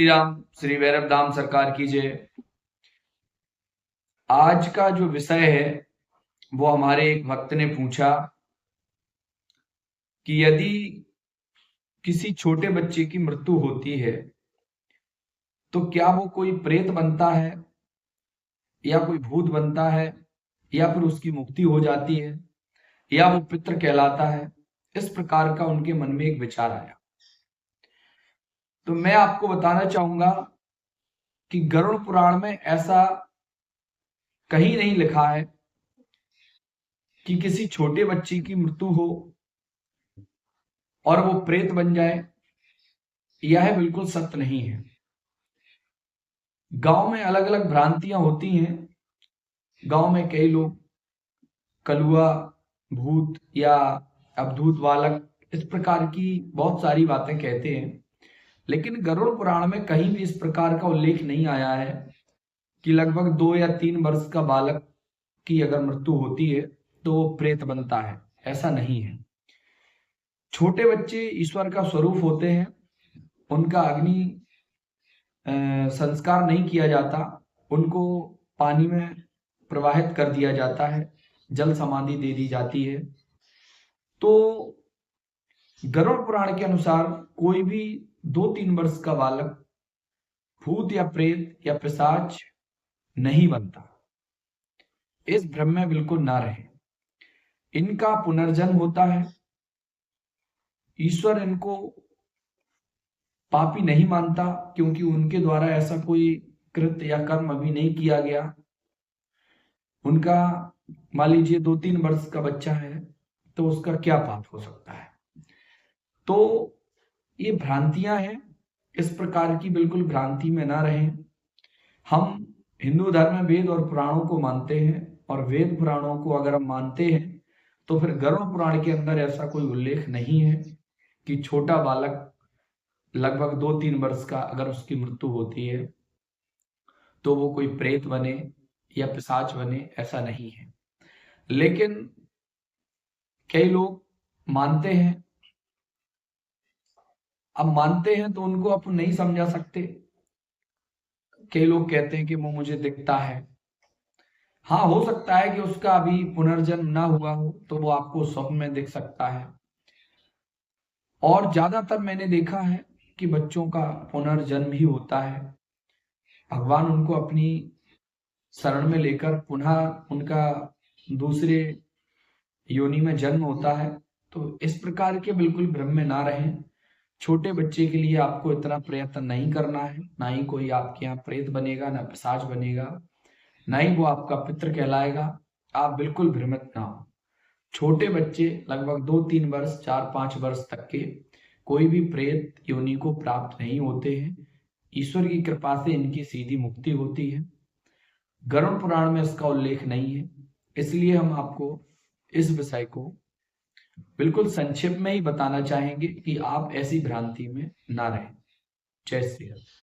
श्री राम, श्री भैरव धाम सरकार की जय। आज का जो विषय है वो हमारे एक भक्त ने पूछा कि यदि किसी छोटे बच्चे की मृत्यु होती है तो क्या वो कोई प्रेत बनता है या कोई भूत बनता है या फिर उसकी मुक्ति हो जाती है या वो पितृ कहलाता है। इस प्रकार का उनके मन में एक विचार आया। तो मैं आपको बताना चाहूंगा कि गरुड़ पुराण में ऐसा कहीं नहीं लिखा है कि किसी छोटे बच्चे की मृत्यु हो और वो प्रेत बन जाए। यह बिल्कुल सत्य नहीं है। गांव में अलग अलग भ्रांतियां होती हैं। गांव में कई लोग कलुआ, भूत या अवधूत बालक इस प्रकार की बहुत सारी बातें कहते हैं, लेकिन गरुड़ पुराण में कहीं भी इस प्रकार का उल्लेख नहीं आया है कि लगभग 2 या 3 वर्ष का बालक की अगर मृत्यु होती है तो वो प्रेत बनता है। ऐसा नहीं है। छोटे बच्चे ईश्वर का स्वरूप होते हैं। उनका अग्नि संस्कार नहीं किया जाता। उनको पानी में प्रवाहित कर दिया जाता है, जल समाधि दे दी जाती है। तो गरुड़ पुराण के अनुसार कोई भी 2-3 वर्ष का बालक भूत या प्रेत या पिशाच नहीं बनता। इस भ्रम में बिल्कुल ना रहे। इनका पुनर्जन्म होता है। ईश्वर इनको पापी नहीं मानता, क्योंकि उनके द्वारा ऐसा कोई कृत्य या कर्म अभी नहीं किया गया। उनका मान लीजिए 2-3 वर्ष का बच्चा है तो उसका क्या पाप हो सकता है। तो ये भ्रांतियां हैं। इस प्रकार की बिल्कुल भ्रांति में ना रहें। हम हिंदू धर्म में वेद और पुराणों को मानते हैं, और वेद पुराणों को अगर हम मानते हैं तो फिर गरुड़ पुराण के अंदर ऐसा कोई उल्लेख नहीं है कि छोटा बालक लगभग 2-3 वर्ष का अगर उसकी मृत्यु होती है तो वो कोई प्रेत बने या पिशाच बने। ऐसा नहीं है। लेकिन कई लोग मानते हैं। अब मानते हैं तो उनको आप नहीं समझा सकते। कई लोग कहते हैं कि वो मुझे दिखता है। हाँ, हो सकता है कि उसका अभी पुनर्जन्म ना हुआ हो तो वो आपको स्वप्न में दिख सकता है। और ज्यादातर मैंने देखा है कि बच्चों का पुनर्जन्म ही होता है। भगवान उनको अपनी शरण में लेकर पुनः उनका दूसरे योनि में जन्म होता है। तो इस प्रकार के बिल्कुल भ्रम में ना रहें। छोटे बच्चे के लिए आपको इतना प्रयत्न नहीं करना है। ना ही कोई आपके यहाँ प्रेत बनेगा, ना पिशाच बनेगा, ना ही वो आपका पितृ कहलाएगा। आप बिल्कुल भ्रमित ना हो। छोटे बच्चे लगभग 2-3 वर्ष, 4-5 वर्ष तक के कोई भी प्रेत योनि को प्राप्त नहीं होते हैं। ईश्वर की कृपा से इनकी सीधी मुक्ति होती है। गरुड़ पुराण में इसका उल्लेख नहीं है, इसलिए हम आपको इस विषय को बिल्कुल संक्षिप्त में ही बताना चाहेंगे कि आप ऐसी भ्रांति में ना रहें। जय श्री राम।